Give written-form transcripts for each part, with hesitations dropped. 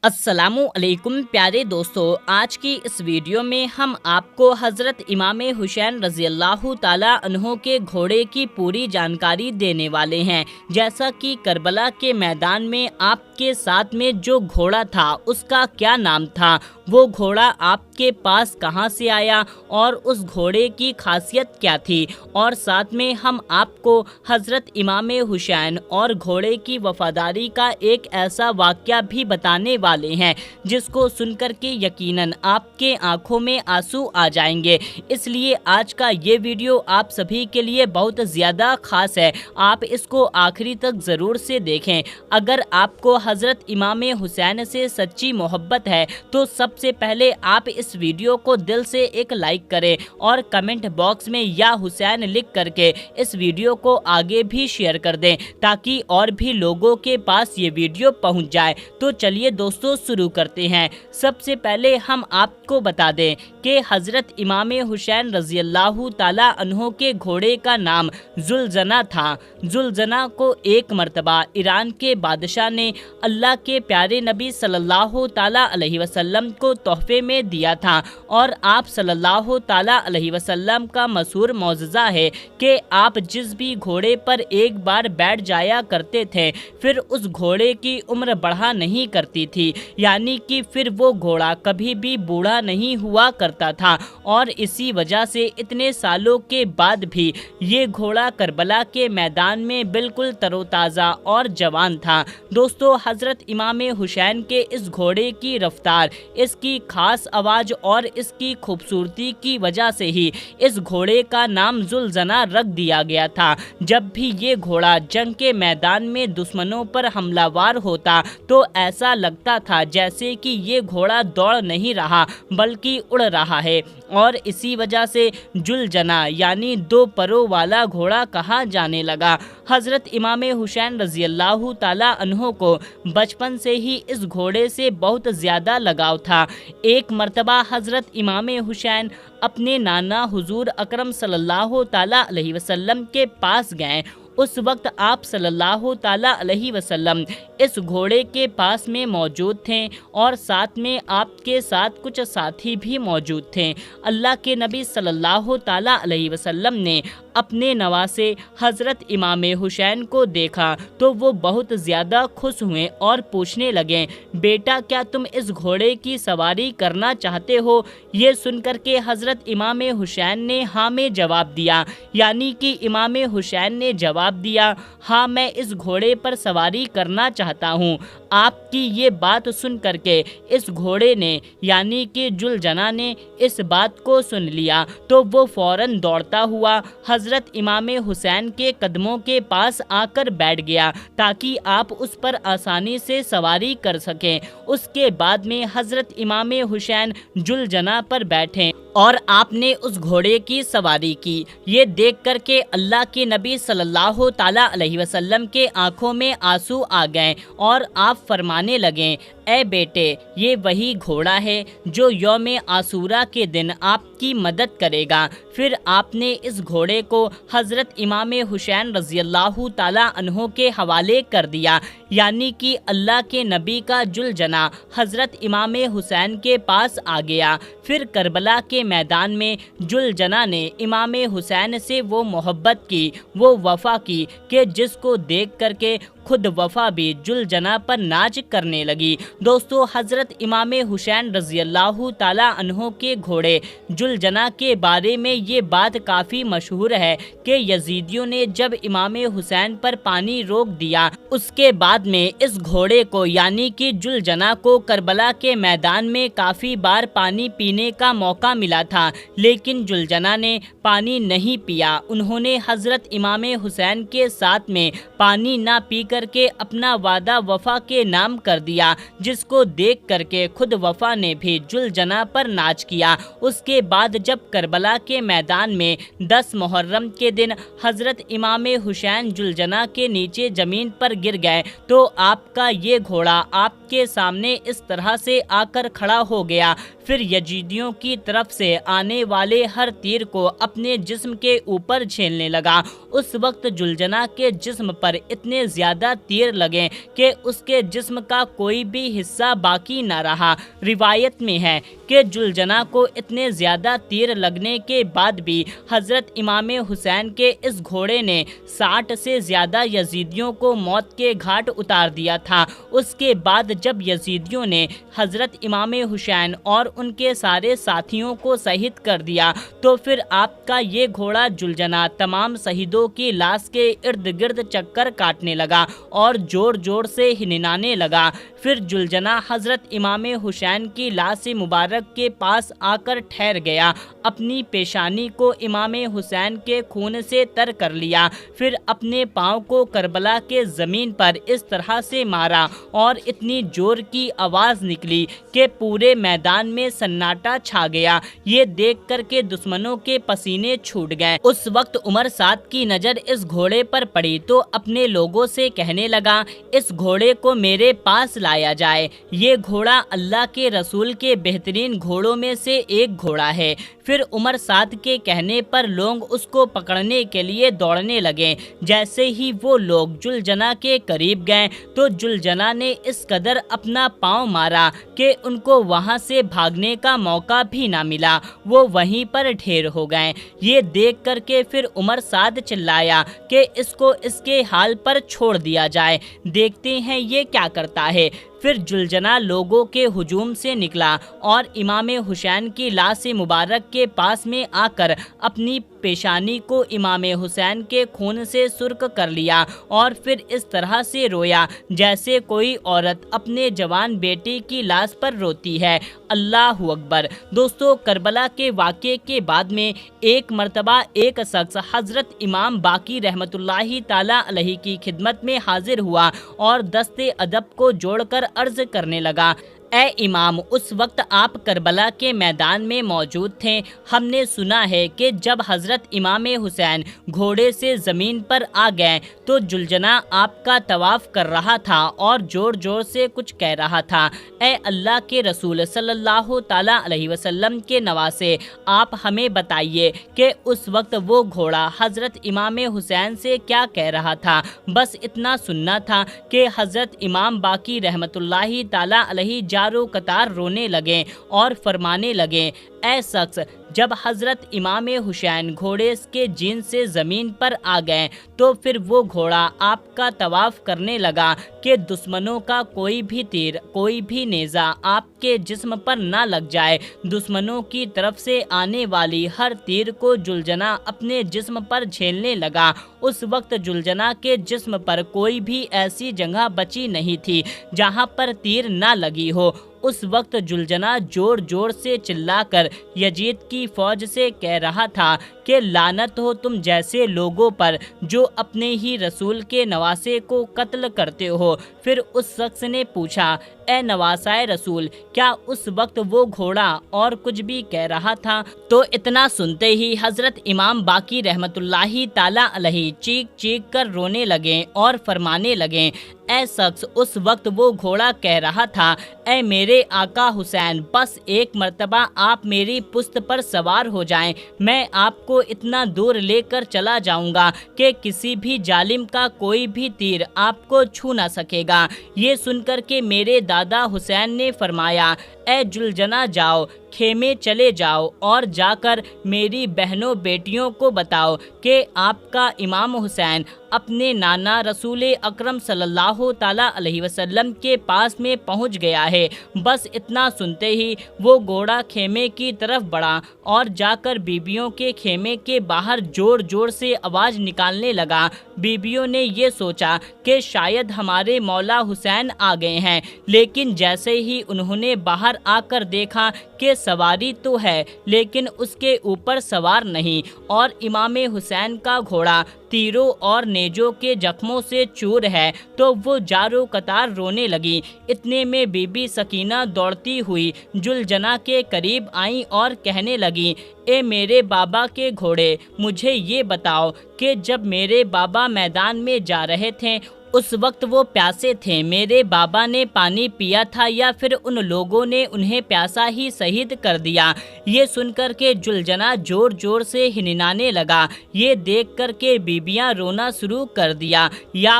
अस्सलामु अलैकुम प्यारे दोस्तों, आज की इस वीडियो में हम आपको हज़रत इमाम हुसैन रज़ी अल्लाह ताला अन्हो के घोड़े की पूरी जानकारी देने वाले हैं। जैसा कि करबला के मैदान में आपके साथ में जो घोड़ा था उसका क्या नाम था, वो घोड़ा आपके पास कहाँ से आया और उस घोड़े की खासियत क्या थी, और साथ में हम आपको हज़रत इमाम हुसैन और घोड़े की वफ़ादारी का एक ऐसा वाक़या भी बताने वाले हैं जिसको सुनकर के यकीनन आपके आंखों में आंसू आ जाएंगे। इसलिए आज का ये वीडियो आप सभी के लिए बहुत ज़्यादा ख़ास है, आप इसको आखिरी तक ज़रूर से देखें। अगर आपको हज़रत इमाम हुसैन से सच्ची मोहब्बत है तो सबसे पहले आप इस वीडियो को दिल से एक लाइक करें और कमेंट बॉक्स में या हुसैन लिख करके इस वीडियो को आगे भी शेयर कर दें ताकि और भी लोगों के पास ये वीडियो पहुंच जाए। तो चलिए दोस्तों शुरू करते हैं। सबसे पहले हम आपको बता दें कि हज़रत इमाम हुसैन रज़ी अल्लाह ताला अन्हो के घोड़े का नाम जुलजना था। जुलजना को एक मर्तबा ईरान के बादशाह ने अल्लाह के प्यारे नबी सल्लल्लाहु ताला अलैहि वसल्लम को तोहफे में दिया था, और आप सल्लल्लाहु ताला अलैहि वसल्लम का मशहूर मौजज़ा है कि आप जिस भी घोड़े पर एक बार बैठ जाया करते थे फिर उस घोड़े की उम्र बढ़ा नहीं करती थी, यानी कि फिर वो घोड़ा कभी भी बूढ़ा नहीं हुआ करता था, और इसी वजह से इतने सालों के बाद भी ये घोड़ा करबला के मैदान में बिल्कुल तरोताज़ा और जवान था। दोस्तों, हज़रत इमाम हुसैन के इस घोड़े की रफ्तार, इसकी खास आवाज़ और इसकी खूबसूरती की वजह से ही इस घोड़े का नाम जुलजना रख दिया गया था। जब भी ये घोड़ा जंग के मैदान में दुश्मनों पर हमलावर होता तो ऐसा लगता था जैसे कि ये घोड़ा दौड़ नहीं रहा बल्कि उड़ रहा है, और इसी वजह से जुलजना यानी दो परों वाला घोड़ा कहा जाने लगा। हज़रत इमाम हुसैन रज़ी अल्लाह ताला अन्हो को बचपन से ही इस घोड़े से बहुत ज़्यादा लगाव था। एक मर्तबा हज़रत इमाम हुसैन अपने नाना हुजूर अकरम सल्लल्लाहु ताला अलैहि वसल्लम के पास गए। उस वक्त आप सल्लल्लाहु ताला अलैहि वसल्लम इस घोड़े के पास में मौजूद थे, और साथ में आपके साथ कुछ साथी भी मौजूद थे। अल्लाह के नबी सल्लल्लाहु ताला अलैहि वसल्लम ने अपने नवासे हज़रत इमाम हुसैन को देखा तो वो बहुत ज़्यादा खुश हुए और पूछने लगे, बेटा क्या तुम इस घोड़े की सवारी करना चाहते हो? ये सुनकर के हज़रत इमाम हुसैन ने हाँ में जवाब दिया, यानी कि इमाम हुसैन ने जवाब दिया, हाँ मैं इस घोड़े पर सवारी करना चाहता हूँ। आपकी ये बात सुन करके इस घोड़े ने यानी कि जुलजना ने इस बात को सुन लिया तो वो फ़ौरन दौड़ता हुआ हज़रत इमाम हुसैन के कदमों के पास आकर बैठ गया ताकि आप उस पर आसानी से सवारी कर सकें। उसके बाद में हज़रत इमाम हुसैन जुलजना पर बैठे और आपने उस घोड़े की सवारी की। ये देख कर के अल्लाह के नबी सल्लल्लाहु ताला अलैहि वसल्लम के आंखों में आंसू आ गए और आप फरमाने लगे, ए बेटे, ये वही घोड़ा है जो यौम आसूरा के दिन आपकी मदद करेगा। फिर आपने इस घोड़े को हज़रत इमाम हुसैन रज़ी अल्लाह ताला अन्हो के हवाले कर दिया, यानी कि अल्लाह के नबी का जुलजना हज़रत इमाम हुसैन के पास आ गया। फिर करबला के मैदान में जुलजना ने इमाम हुसैन से वो मोहब्बत की, वो वफ़ा की कि जिसको देख करके खुद वफ़ा भी जुलजना पर नाच करने लगी। दोस्तों, हज़रत इमाम हुसैन रज़ी अल्लाह ताला अन्हो के घोड़े जुलजना के बारे में ये बात काफ़ी मशहूर है कि यजीदियों ने जब इमाम हुसैन पर पानी रोक दिया, उसके बाद में इस घोड़े को यानी कि जुलजना को करबला के मैदान में काफ़ी बार पानी पीने का मौका मिला था, लेकिन जुलजना ने पानी नहीं पिया। उन्होंने हज़रत इमाम हुसैन के साथ में पानी ना पी करके अपना वादा वफ़ा के नाम कर दिया, जिसको देख करके खुद वफ़ा ने भी जुलजना पर नाच किया। उसके बाद जब करबला के मैदान में 10 मुहर्रम के दिन हज़रत इमाम हुसैन जुलजना के नीचे ज़मीन पर गिर गए तो आपका ये घोड़ा आपके सामने इस तरह से आकर खड़ा हो गया। फिर यजीदियों की तरफ से आने वाले हर तीर को अपने जिस्म के ऊपर झेलने लगा। उस वक्त जुलजना के जिस्म पर इतने ज़्यादा तीर लगे कि उसके जिस्म का कोई भी हिस्सा बाकी न रहा। रिवायत में है कि जुलजना को इतने ज़्यादा तीर लगने के बाद भी हज़रत इमाम हुसैन के इस घोड़े ने 60 से ज़्यादा यजीदियों को मौत के घाट उतार दिया था। उसके बाद जब यजीदियों ने हज़रत इमाम हुसैन और उनके सारे साथियों को शहीद कर दिया तो फिर आपका ये घोड़ा जुलजना तमाम शहीदों की लाश के इर्द गिर्द चक्कर काटने लगा और ज़ोर ज़ोर से हिननाने लगा। फिर जुलजना हज़रत इमाम हुसैन की लाश मुबारक के पास आकर ठहर गया, अपनी पेशानी को इमाम हुसैन के खून से तर कर लिया, फिर अपने पाँव को करबला के ज़मीन पर इस तरह से मारा और इतनी जोर की आवाज़ निकली कि पूरे मैदान में सन्नाटा छा गया। ये देख कर के दुश्मनों के पसीने छूट गए। उस वक्त उमर साद की नज़र इस घोड़े पर पड़ी तो अपने लोगों से कहने लगा, इस घोड़े को मेरे पास लाया जाए। ये घोड़ा अल्लाह के रसूल के बेहतरीन घोड़ों में से एक घोड़ा है। फिर उमर साद के कहने पर लोग उसको पकड़ने के लिए दौड़ने लगे। जैसे ही वो लोग जुलजना के करीब गए तो जुलजना ने इस कदर अपना पाँव मारा कि उनको वहाँ से भागने का मौका भी ना मिला, वो वहीं पर ढेर हो गए। ये देख करके फिर उमर साद चिल्लाया कि इसको इसके हाल पर छोड़ दिया जाए, देखते हैं ये क्या करता है। फिर जुलजना लोगों के हुजूम से निकला और इमाम हुसैन की लाश मुबारक के पास में आकर अपनी पेशानी को इमाम हुसैन के खून से सुर्ख कर लिया और फिर इस तरह से रोया जैसे कोई औरत अपने जवान बेटी की लाश पर रोती है। अल्लाह अकबर। दोस्तों, करबला के वाक़े के बाद में एक मर्तबा एक शख्स हज़रत इमाम बाकी रहमतुल्लाहि ताला अलैहि की खिदमत में हाजिर हुआ और दस्ते अदब को जोड़कर अर्ज़ करने लगा, ए इमाम, उस वक्त आप करबला के मैदान में मौजूद थे। हमने सुना है कि जब हज़रत इमाम हुसैन घोड़े से ज़मीन पर आ गए तो जुलजना आपका तवाफ़ कर रहा था और ज़ोर ज़ोर से कुछ कह रहा था। ए अल्लाह के रसूल सल्लल्लाहु ताला अलैहि वसल्लम के नवासे, आप हमें बताइए कि उस वक्त वो घोड़ा हज़रत इमाम हुसैन से क्या कह रहा था। बस इतना सुनना था कि हज़रत इमाम बाकी रहमतुल्लाहि ताला अलैहि चारों कतार रोने लगे और फरमाने लगे, ऐ शख्स, जब हज़रत इमाम हुसैन घोड़े के जीन से ज़मीन पर आ गए तो फिर वो घोड़ा आपका तवाफ़ करने लगा कि दुश्मनों का कोई भी तीर, कोई भी नेज़ा आपके जिस्म पर ना लग जाए। दुश्मनों की तरफ से आने वाली हर तीर को जुलजना अपने जिस्म पर झेलने लगा। उस वक्त जुलजना के जिस्म पर कोई भी ऐसी जगह बची नहीं थी जहाँ पर तीर ना लगी हो। उस वक्त जुलजना जोर जोर से चिल्लाकर यजीद की फौज से कह रहा था कि लानत हो तुम जैसे लोगों पर जो अपने ही रसूल के नवासे को कत्ल करते हो। फिर उस शख्स ने पूछा, ए नवासाए रसूल, क्या उस वक्त वो घोड़ा और कुछ भी कह रहा था? तो इतना सुनते ही हज़रत इमाम बाकी रहमतुल्लाहि ताला अलैहि चीख चीख कर रोने लगे और फरमाने लगे, ए शख्स, उस वक्त वो घोड़ा कह रहा था, ए मेरे आका हुसैन, बस एक मर्तबा आप मेरी पुश्त पर सवार हो जाएं, मैं आपको इतना दूर लेकर चला जाऊंगा कि किसी भी जालिम का कोई भी तीर आपको छू ना सकेगा। ये सुनकर के मेरे दादा हुसैन ने फरमाया, ए जुलजना, जाओ खेमे चले जाओ और जाकर मेरी बहनों बेटियों को बताओ कि आपका इमाम हुसैन अपने नाना रसूल अकरम सल्लल्लाहु ताला अलैहि वसल्लम के पास में पहुंच गया है। बस इतना सुनते ही वो घोड़ा खेमे की तरफ बढ़ा और जाकर बीबियों के खेमे के बाहर जोर जोर से आवाज़ निकालने लगा। बीबियों ने ये सोचा कि शायद हमारे मौला हुसैन आ गए हैं, लेकिन जैसे ही उन्होंने बाहर आकर देखा कि सवारी तो है लेकिन उसके ऊपर सवार नहीं और इमाम हुसैन का घोड़ा तीरों और नेजों के जख्मों से चूर है तो वो जारो कतार रोने लगी। इतने में बीबी सकीना दौड़ती हुई जुलजना के करीब आई और कहने लगी, ए मेरे बाबा के घोड़े, मुझे ये बताओ कि जब मेरे बाबा मैदान में जा रहे थे उस वक्त वो प्यासे थे, मेरे बाबा ने पानी पिया था या फिर उन लोगों ने उन्हें प्यासा ही शहीद कर दिया। ये सुनकर के जुलजना जोर जोर से हिनहिनाने लगा। ये देख कर के बीबियां रोना शुरू कर दिया। या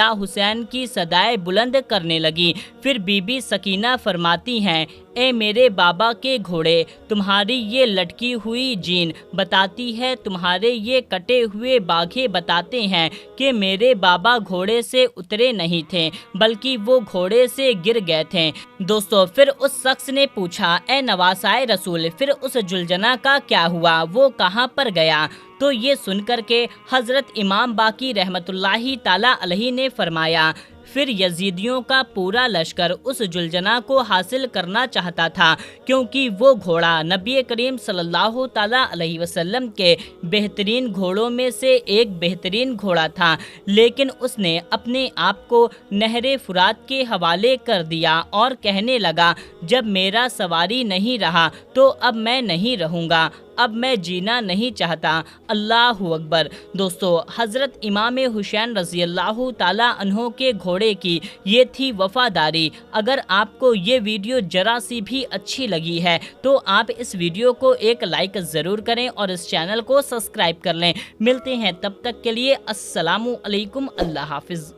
हुसैन की सदाएं बुलंद करने लगी। फिर बीबी सकीना फरमाती हैं, ए मेरे बाबा के घोड़े, तुम्हारी ये लटकी हुई जीन बताती है, तुम्हारे ये कटे हुए बाघे बताते हैं कि मेरे बाबा घोड़े से उतरे नहीं थे, बल्कि वो घोड़े से गिर गए थे। दोस्तों, फिर उस शख्स ने पूछा, ए नवासाए रसूल, फिर उस जुलजना का क्या हुआ, वो कहाँ पर गया? तो ये सुनकर के हज़रत इमाम बाकी रहमतुल्लाहि ताला अलैहि ने फरमाया, फिर यजीदियों का पूरा लश्कर उस जुलजना को हासिल करना चाहता था, क्योंकि वो घोड़ा नबी करीम सल्लल्लाहु ताला अलैहि वसल्लम के बेहतरीन घोड़ों में से एक बेहतरीन घोड़ा था। लेकिन उसने अपने आप को नहरे फुरात के हवाले कर दिया और कहने लगा, जब मेरा सवारी नहीं रहा तो अब मैं नहीं रहूँगा, अब मैं जीना नहीं चाहता। अल्लाहु अकबर। दोस्तों, हज़रत इमाम हुसैन रज़ी अल्लाहु ताला अन्हो के घोड़े की ये थी वफ़ादारी। अगर आपको ये वीडियो ज़रा सी भी अच्छी लगी है तो आप इस वीडियो को एक लाइक ज़रूर करें और इस चैनल को सब्सक्राइब कर लें। मिलते हैं तब तक के लिए। अस्सलामु अलैकुम। अल्लाह हाफ़िज़।